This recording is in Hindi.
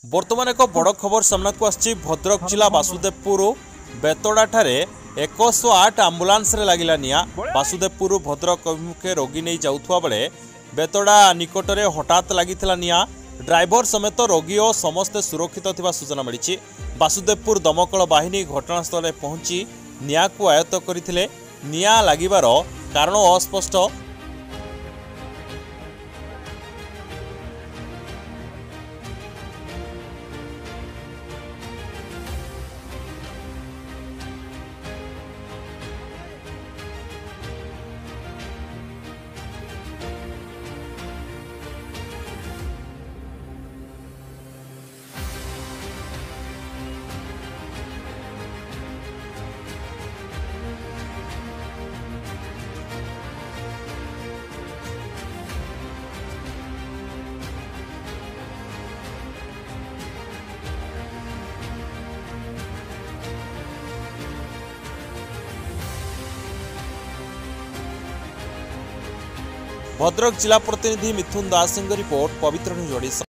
बर्तमान एक बड़ खबर सामना को आसी भद्रक जिला बासुदेवपुर बेतड़ा ठारे 108 आंबुलांस रे लागिला निया। बासुदेवपुर भद्रक अभिमुखे रोगी नहीं जाउथुवा बेले बेतड़ा निकटरे हठात लागिथिला निया। ड्राइवर समेत रोगी और समस्ते सुरक्षित थिबा सूचना मिली। बासुदेवपुर दमकल बाहिनी घटनास्थल पहुंची निया को आयत्त करथिले। निया लागिबार कारण अस्पष्ट। भद्रक जिला प्रतिनिधि मिथुन दास रिपोर्ट, पवित्र न्यूज।